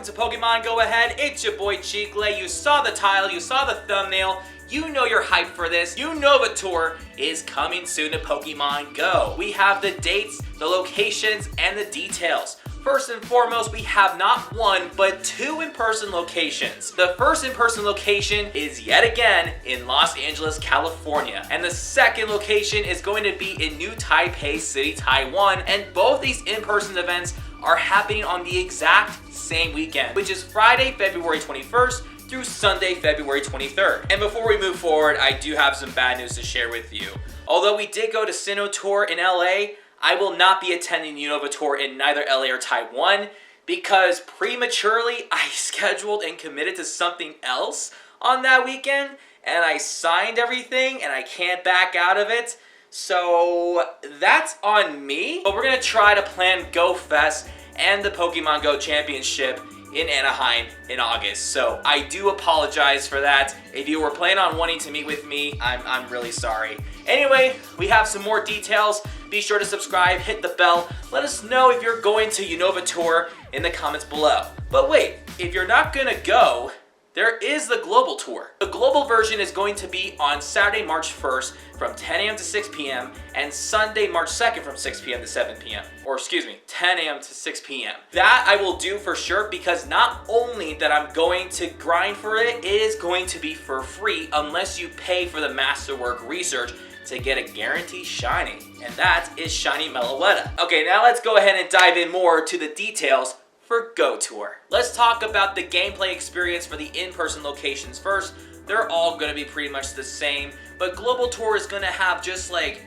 welcome to Pokemon Go Ahead. It's your boy Cheekle. You saw the title, you saw the thumbnail, you know you're hyped for this. Unova Tour is coming soon to Pokemon Go. We have the dates, the locations, and the details. First and foremost, we have not one, but two in-person locations. The first in-person location is yet again in Los Angeles, California. And the second location is going to be in New Taipei City, Taiwan. And both these in-person events are happening on the exact same weekend, which is Friday, February 21st through Sunday, February 23rd. And before we move forward, I do have some bad news to share with you. Although we did go to Sinnoh Tour in LA, I will not be attending Unova Tour in neither LA or Taiwan because prematurely I scheduled and committed to something else on that weekend and I signed everything and I can't back out of it. So that's on me. But we're going to try to plan Go Fest and the Pokemon Go Championship in Anaheim in August. So I do apologize for that. If you were planning on wanting to meet with me, I'm really sorry. Anyway, we have some more details. Be sure to subscribe, hit the bell. Let us know if you're going to Unova Tour in the comments below. But wait, if you're not gonna go, there is the global tour. The global version is going to be on Saturday, March 1st from 10 a.m. to 6 p.m. and Sunday, March 2nd from 6 p.m. to 7 p.m. Or excuse me, 10 a.m. to 6 p.m. That I will do for sure because not only that I'm going to grind for it, it is going to be for free unless you pay for the Masterwork research to get a guaranteed shiny, and that is Shiny Meloetta. Okay, now let's go ahead and dive in more to the details for Go Tour. Let's talk about the gameplay experience for the in-person locations first. They're all gonna be pretty much the same, but Global Tour is gonna have just like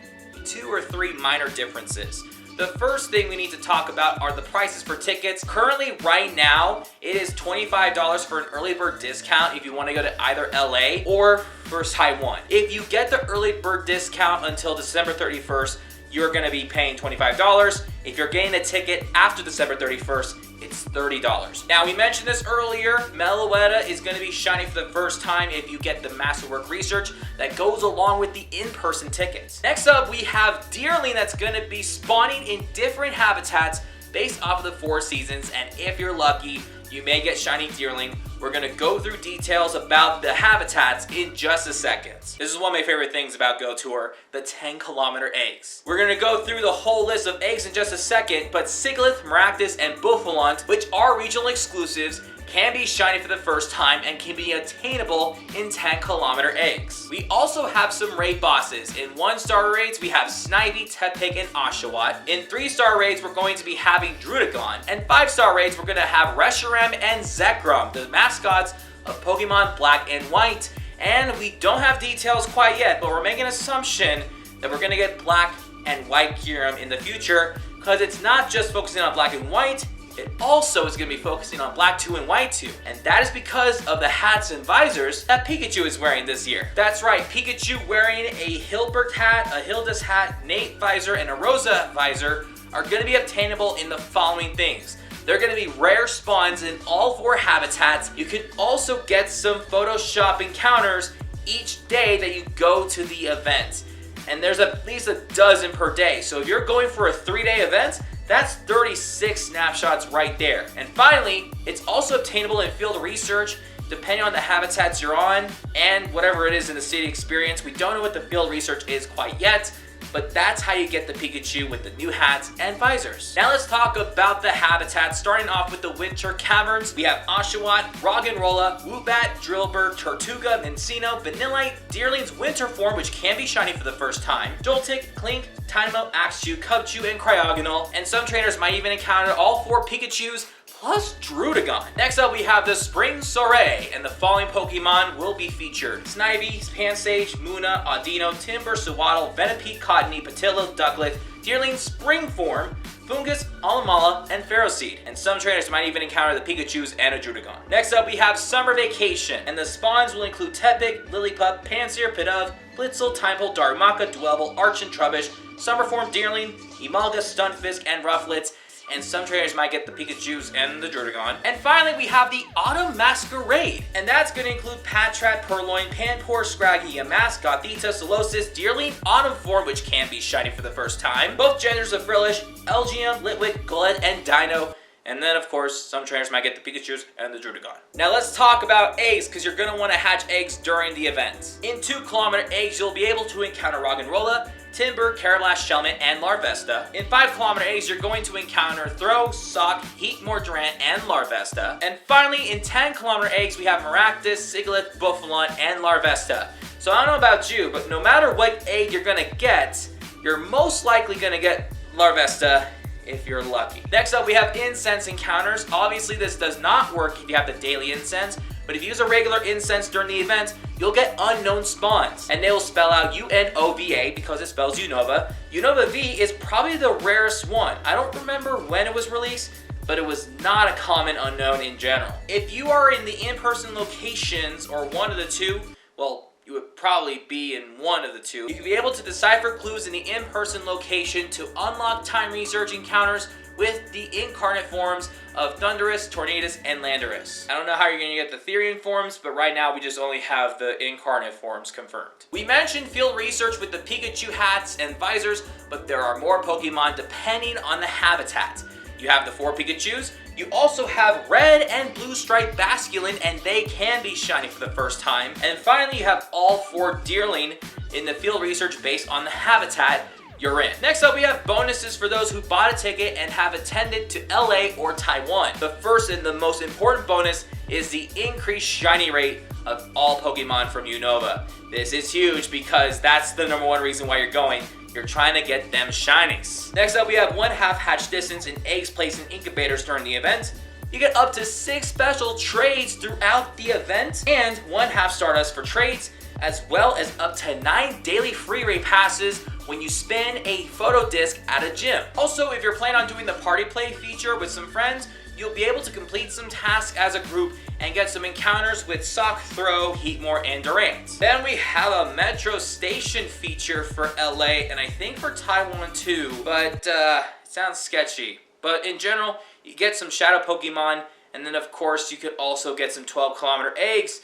2 or 3 minor differences. The first thing we need to talk about are the prices for tickets. Currently, right now, it is $25 for an early bird discount if you want to go to either LA or for Taiwan. If you get the early bird discount until December 31st, you're going to be paying $25. If you're getting a ticket after December 31st, it's $30. Now, we mentioned this earlier, Meloetta is going to be shiny for the first time if you get the Masterwork research that goes along with the in-person tickets. Next up, we have Deerling that's going to be spawning in different habitats based off of the 4 seasons, and if you're lucky, you may get shiny Deerling. We're gonna go through details about the habitats in just a second. This is one of my favorite things about Go Tour, the 10-kilometer eggs. We're gonna go through the whole list of eggs in just a second, but Sigilyph, Maractus, and Bouffalant, which are regional exclusives, can be shiny for the first time and can be attainable in 10-kilometer eggs. We also have some raid bosses. In 1-star raids, we have Snivy, Tepig, and Oshawott. In 3-star raids, we're going to be having Druddigon. And 5-star raids, we're going to have Reshiram and Zekrom, the mascots of Pokemon Black and White. And we don't have details quite yet, but we're making an assumption that we're going to get Black and White Kyurem in the future, because it's not just focusing on Black and White, it also is going to be focusing on Black 2 and White 2, and that is because of the hats and visors that Pikachu is wearing this year. That's right, Pikachu wearing a Hilbert hat, a Hilda's hat, Nate visor, and a Rosa visor are going to be obtainable in the following things. They're going to be rare spawns in all 4 habitats. You can also get some Photoshop encounters each day that you go to the event, and there's at least a dozen per day. So if you're going for a 3-day event, that's 36 snapshots right there. And finally, it's also obtainable in field research depending on the habitats you're on and whatever it is in the city experience. We don't know what the field research is quite yet, but that's how you get the Pikachu with the new hats and visors. Now let's talk about the habitats, starting off with the Winter Caverns. We have Oshawott, Roggenrola, Woobat, Drillbur, Tortuga, Minccino, Vanillite, Deerling's Winter form, which can be shiny for the first time, Joltik, Clink, Tynamo, Axew, Cubchoo, and Cryogonal, and some trainers might even encounter all 4 Pikachus plus Druddigon. Next up, we have the Spring Soiree, and the following Pokemon will be featured: Snivy, Pansage, Munna, Audino, Timber, Sewaddle, Venipede, Cottony, Patillo, Ducklett, Deerling Spring Form, Fungus, Alamala, and Ferroseed, and some trainers might even encounter the Pikachus and a Druddigon. Next up, we have Summer Vacation, and the spawns will include Tepig, Lillipup, Pansear, Pidove, Blitzel, Tympole, Darumaka, Dwebble, Arch, and Trubbish, Summer Form Deerling, Emolga, Stunfisk, and Rufflets, and some trainers might get the Pikachus and the Druddigon. And finally, we have the Autumn Masquerade, and that's going to include Patrat, Purloin, Panpour, Scraggy, Yamask, Gothita, Solosis, Deerling, Autumn form, which can be shiny for the first time, both genders of Frillish, Elgium, Litwick, Golett, and Dino, And then, of course, some trainers might get the Pikachus and the Druddigon. Now let's talk about eggs, because you're going to want to hatch eggs during the event. In 2-kilometer eggs, you'll be able to encounter Roggenrola, Timber, Carablast, Shelmet, and Larvesta. In 5-kilometer eggs, you're going to encounter Throw, Sock, Heatmore, Durant, and Larvesta. And finally, in 10-kilometer eggs, we have Maractus, Sigilyph, Buffalon, and Larvesta. So I don't know about you, but no matter what egg you're going to get, you're most likely going to get Larvesta if you're lucky. Next up, we have incense encounters. Obviously, this does not work if you have the daily incense, but if you use a regular incense during the event, you'll get unknown spawns, and they will spell out UNOVA because it spells Unova. Unova V is probably the rarest one. I don't remember when it was released, but it was not a common unknown in general. If you are in the in-person locations or one of the two, well, you would probably be in one of the two. You can be able to decipher clues in the in-person location to unlock time research encounters with the incarnate forms of Thundurus, Tornadus, and Landorus. I don't know how you're going to get the Therian forms, but right now we just only have the incarnate forms confirmed. We mentioned field research with the Pikachu hats and visors, but there are more Pokemon depending on the habitat. You have the 4 Pikachus. You also have red and blue striped Basculin, and they can be shiny for the first time. And finally, you have all 4 Deerling in the field research based on the habitat you're in. Next up, we have bonuses for those who bought a ticket and have attended to LA or Taiwan. The first and the most important bonus is the increased shiny rate of all Pokemon from Unova. This is huge because that's the #1 reason why you're going. You're trying to get them shinies. Next up, we have 1/2 hatch distance in eggs placed in incubators during the event. You get up to 6 special trades throughout the event, and 1/2 Stardust for trades, as well as up to 9 daily free rate passes when you spin a photo disc at a gym. Also, if you're planning on doing the party play feature with some friends, you'll be able to complete some tasks as a group and get some encounters with Sock, Throw, Heatmore, and Durant. Then we have a Metro Station feature for LA, and I think for Taiwan too, but it sounds sketchy. But in general, you get some Shadow Pokemon, and then of course you could also get some 12-kilometer eggs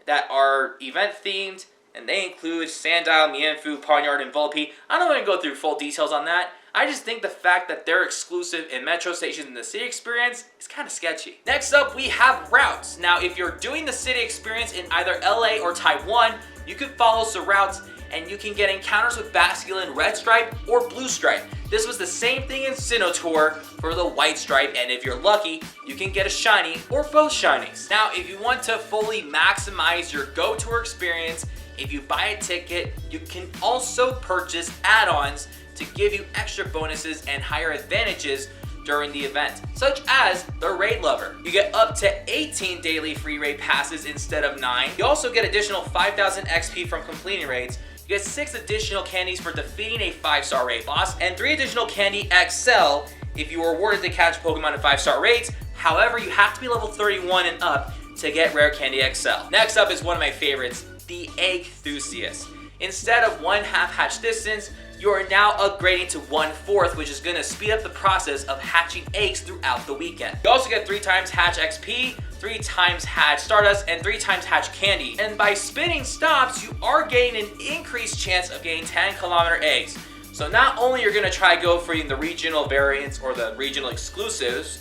that are event themed, and they include Sandile, Mienfoo, Pawniard, and Volpe. I don't want to go through full details on that. I just think the fact that they're exclusive in Metro Stations in the city experience is kind of sketchy. Next up, we have routes. Now, if you're doing the city experience in either LA or Taiwan, you can follow some routes and you can get encounters with Basculin Red Stripe or Blue Stripe. This was the same thing in Sinnoh Tour for the White Stripe, and if you're lucky, you can get a shiny or both shinies. Now, if you want to fully maximize your Go Tour experience, if you buy a ticket, you can also purchase add-ons to give you extra bonuses and higher advantages during the event, such as the Raid Lover. You get up to 18 daily free raid passes instead of 9. You also get additional 5,000 XP from completing raids. You get 6 additional candies for defeating a 5-star raid boss, and 3 additional candy XL if you were awarded to catch Pokemon in 5-star raids. However, you have to be level 31 and up to get Rare Candy XL. Next up is one of my favorites, the Egg Enthusiast. Instead of 1/2 hatch distance, you are now upgrading to 1/4, which is going to speed up the process of hatching eggs throughout the weekend. You also get 3 times hatch XP, 3 times hatch Stardust, and 3 times hatch Candy. And by spinning stops, you are getting an increased chance of getting 10-kilometer eggs. So not only you're going to try go for the regional variants or the regional exclusives,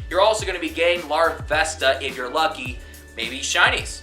you're also going to be getting Larvesta if you're lucky, maybe shinies.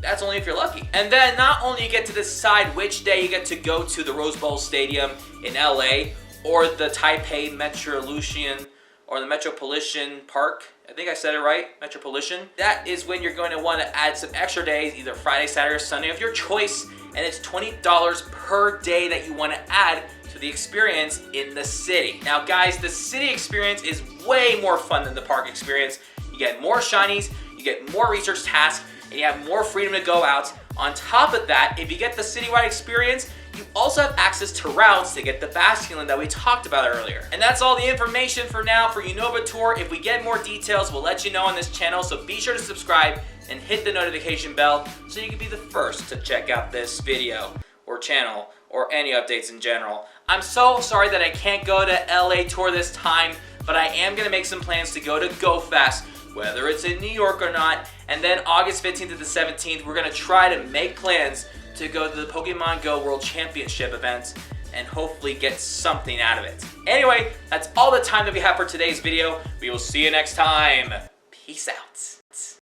That's only if you're lucky. And then not only you get to decide which day you get to go to the Rose Bowl Stadium in LA or the Taipei Metropolitan or the Metropolitan Park. I think I said it right, Metropolitan. That is when you're going to want to add some extra days, either Friday, Saturday, or Sunday of your choice, and it's $20 per day that you want to add to the experience in the city. Now guys, the city experience is way more fun than the park experience. You get more shinies, you get more research tasks, and you have more freedom to go out. On top of that, if you get the citywide experience, you also have access to routes to get the Basculin that we talked about earlier. And that's all the information for now for Unova Tour. If we get more details, we'll let you know on this channel, so be sure to subscribe and hit the notification bell so you can be the first to check out this video or channel or any updates in general. I'm so sorry that I can't go to LA Tour this time, but I am gonna make some plans to go to Go Fest, whether it's in New York or not. And then August 15th to the 17th, we're gonna try to make plans to go to the Pokemon Go World Championship event. and hopefully get something out of it. Anyway, that's all the time that we have for today's video. We will see you next time. Peace out.